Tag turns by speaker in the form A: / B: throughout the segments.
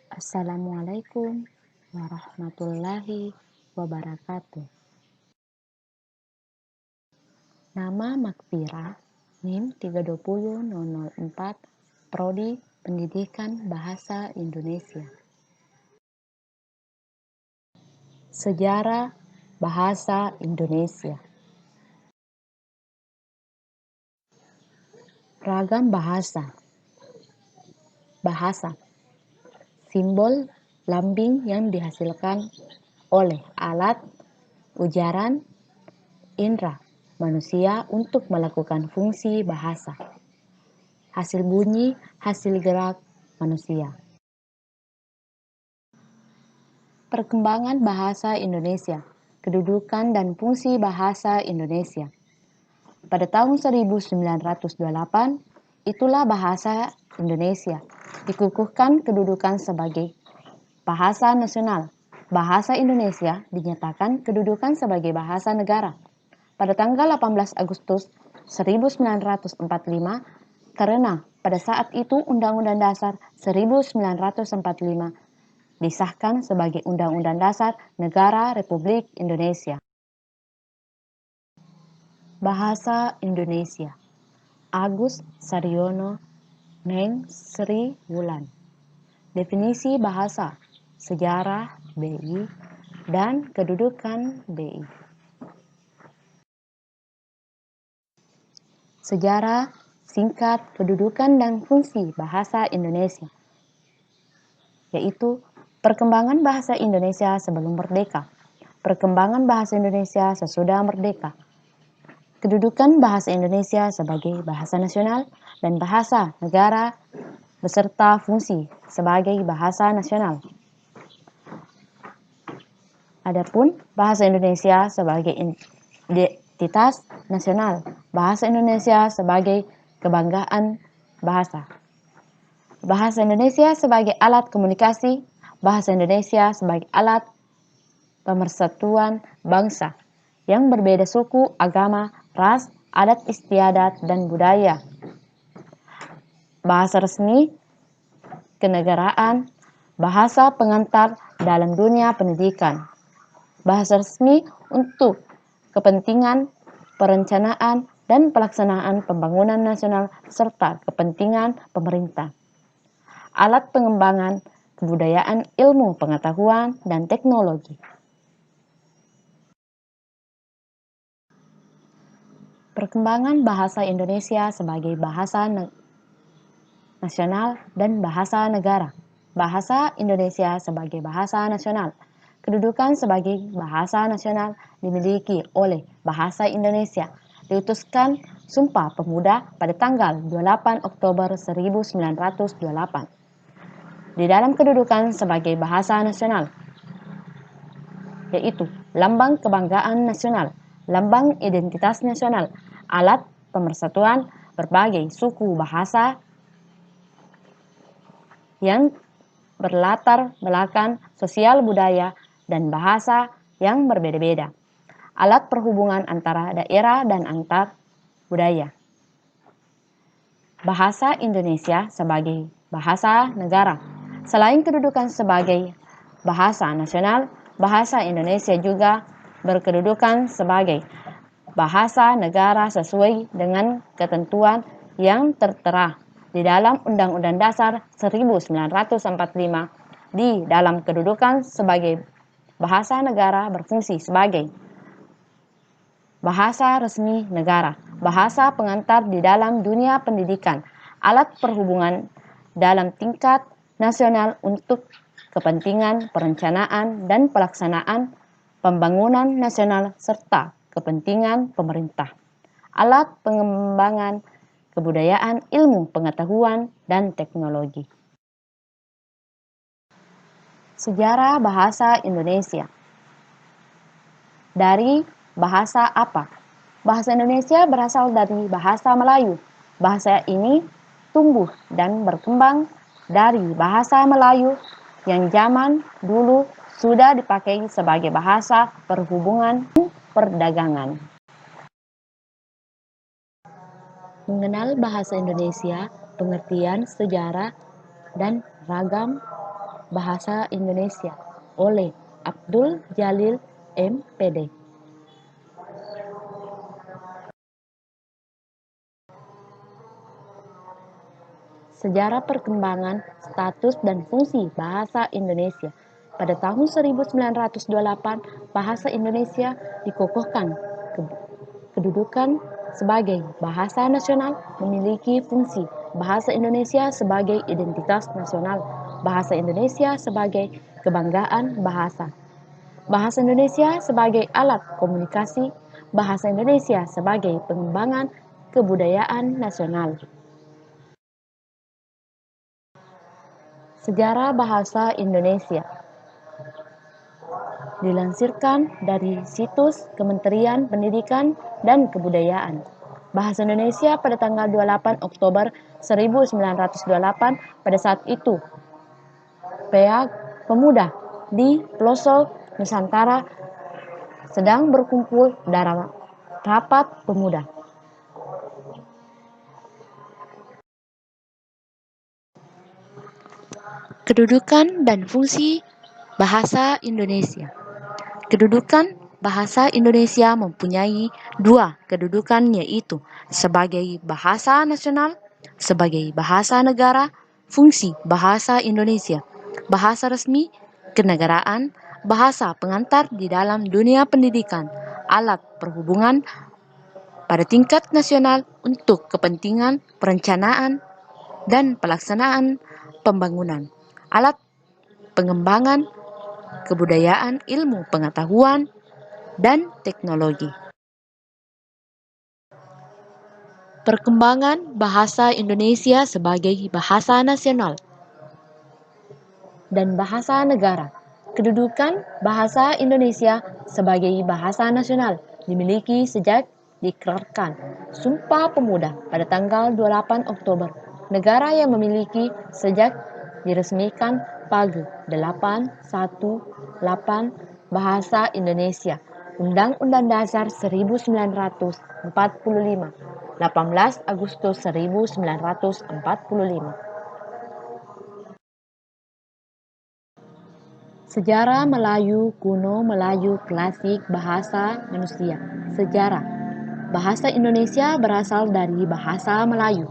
A: Assalamualaikum warahmatullahi wabarakatuh. Nama Makfira, NIM 320004, Prodi Pendidikan Bahasa Indonesia. Sejarah Bahasa Indonesia. Ragam bahasa. Bahasa. Simbol lambing yang dihasilkan oleh alat ujaran indera manusia untuk melakukan fungsi bahasa. Hasil bunyi, hasil gerak manusia. Perkembangan bahasa Indonesia, kedudukan dan fungsi bahasa Indonesia. Pada tahun 1928, itulah bahasa Indonesia dikukuhkan kedudukan sebagai bahasa nasional. Bahasa Indonesia dinyatakan kedudukan sebagai bahasa negara pada tanggal 18 Agustus 1945 karena pada saat itu Undang-Undang Dasar 1945 disahkan sebagai Undang-Undang Dasar Negara Republik Indonesia. Bahasa Indonesia. Agus Saryono, Neng Sri Wulan. Definisi bahasa, sejarah BI, dan kedudukan BI. Sejarah singkat kedudukan dan fungsi bahasa Indonesia, yaitu perkembangan bahasa Indonesia sebelum merdeka, perkembangan bahasa Indonesia sesudah merdeka, kedudukan bahasa Indonesia sebagai bahasa nasional dan bahasa negara beserta fungsi sebagai bahasa nasional. Adapun bahasa Indonesia sebagai identitas nasional, bahasa Indonesia sebagai kebanggaan bahasa, bahasa Indonesia sebagai alat komunikasi, bahasa Indonesia sebagai alat pemersatuan bangsa yang berbeda suku, agama, ras, adat istiadat, dan budaya. Bahasa resmi kenegaraan, bahasa pengantar dalam dunia pendidikan, bahasa resmi untuk kepentingan perencanaan dan pelaksanaan pembangunan nasional serta kepentingan pemerintah. Alat pengembangan kebudayaan, ilmu pengetahuan, dan teknologi. Perkembangan bahasa Indonesia sebagai bahasa nasional dan bahasa negara. Bahasa Indonesia sebagai bahasa nasional. Kedudukan sebagai bahasa nasional dimiliki oleh Bahasa Indonesia. Diutuskan Sumpah Pemuda pada tanggal 28 Oktober 1928. Di dalam kedudukan sebagai bahasa nasional, yaitu lambang kebanggaan nasional, lambang identitas nasional, alat pemersatuan berbagai suku bahasa yang berlatar belakang sosial budaya dan bahasa yang berbeda-beda, alat perhubungan antara daerah dan antar budaya. Bahasa Indonesia sebagai bahasa negara. Selain kedudukan sebagai bahasa nasional, bahasa Indonesia juga berkedudukan sebagai bahasa negara sesuai dengan ketentuan yang tertera di dalam Undang-Undang Dasar 1945. Di dalam kedudukan sebagai bahasa negara berfungsi sebagai bahasa resmi negara, bahasa pengantar di dalam dunia pendidikan, alat perhubungan dalam tingkat nasional untuk kepentingan perencanaan dan pelaksanaan pembangunan nasional serta kepentingan pemerintah, alat pengembangan kebudayaan, ilmu pengetahuan, dan teknologi. Sejarah bahasa Indonesia. Dari bahasa apa? Bahasa Indonesia berasal dari bahasa Melayu. Bahasa ini tumbuh dan berkembang dari bahasa Melayu yang zaman dulu sudah dipakai sebagai bahasa perhubungan dan perdagangan. Mengenal bahasa Indonesia, pengertian sejarah dan ragam Bahasa Indonesia oleh Abdul Jalil MPD. Sejarah perkembangan, status dan fungsi bahasa Indonesia. Pada tahun 1928, bahasa Indonesia dikukuhkan kedudukan sebagai bahasa nasional, memiliki fungsi bahasa Indonesia sebagai identitas nasional, bahasa Indonesia sebagai kebanggaan bahasa, bahasa Indonesia sebagai alat komunikasi, bahasa Indonesia sebagai pengembangan kebudayaan nasional. Sejarah bahasa Indonesia dilansirkan dari situs Kementerian Pendidikan dan Kebudayaan. Bahasa Indonesia pada tanggal 28 Oktober 1928, pada saat itu pemuda di pelosok Nusantara sedang berkumpul dalam rapat pemuda. Kedudukan dan fungsi bahasa Indonesia. Kedudukan bahasa Indonesia mempunyai dua kedudukan, yaitu sebagai bahasa nasional, sebagai bahasa negara. Fungsi bahasa Indonesia: bahasa resmi kenegaraan, bahasa pengantar di dalam dunia pendidikan, alat perhubungan pada tingkat nasional untuk kepentingan perencanaan dan pelaksanaan pembangunan, alat pengembangan kebudayaan, ilmu pengetahuan, dan teknologi. Perkembangan bahasa Indonesia sebagai bahasa nasional dan bahasa negara. Kedudukan bahasa Indonesia sebagai bahasa nasional dimiliki sejak dikeluarkan Sumpah Pemuda pada tanggal 28 Oktober. Negara yang memiliki sejak diresmikan Pagi 818 Bahasa Indonesia, Undang-Undang Dasar 1945, 18 Agustus 1945. Sejarah Melayu kuno, Melayu klasik, bahasa manusia. Sejarah bahasa Indonesia berasal dari bahasa Melayu,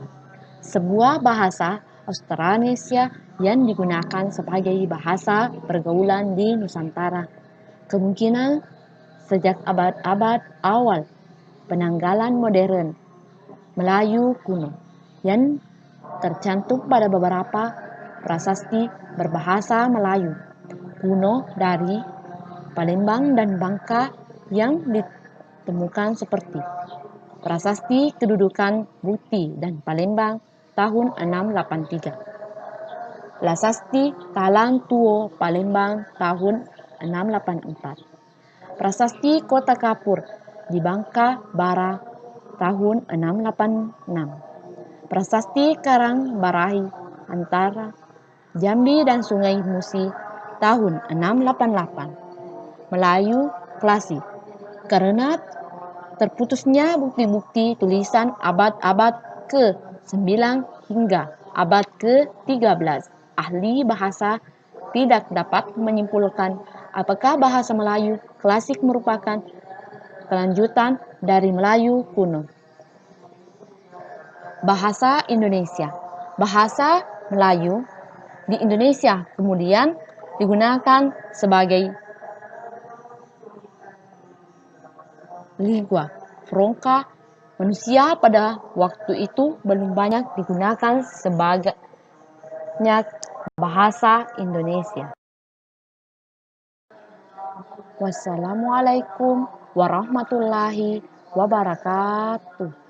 A: sebuah bahasa Austronesia yang digunakan sebagai bahasa pergaulan di Nusantara. Kemungkinan sejak abad-abad awal penanggalan modern Melayu kuno yang tercantum pada beberapa prasasti berbahasa Melayu kuno dari Palembang dan Bangka yang ditemukan seperti Prasasti Kedudukan Bukti dan Palembang tahun 683, Prasasti Talang Tuo Palembang tahun 684, Prasasti Kota Kapur di Bangka Bara tahun 686, Prasasti Karang Barahi antara Jambi dan Sungai Musi tahun 688. Melayu klasik karena terputusnya bukti-bukti tulisan abad-abad ke-9 hingga abad ke-13. Ahli bahasa tidak dapat menyimpulkan apakah bahasa Melayu klasik merupakan kelanjutan dari Melayu kuno. Bahasa Indonesia. Bahasa Melayu di Indonesia kemudian digunakan sebagai lingua franca manusia. Pada waktu itu belum banyak digunakan sebagai bahasa Indonesia. Wassalamualaikum warahmatullahi wabarakatuh.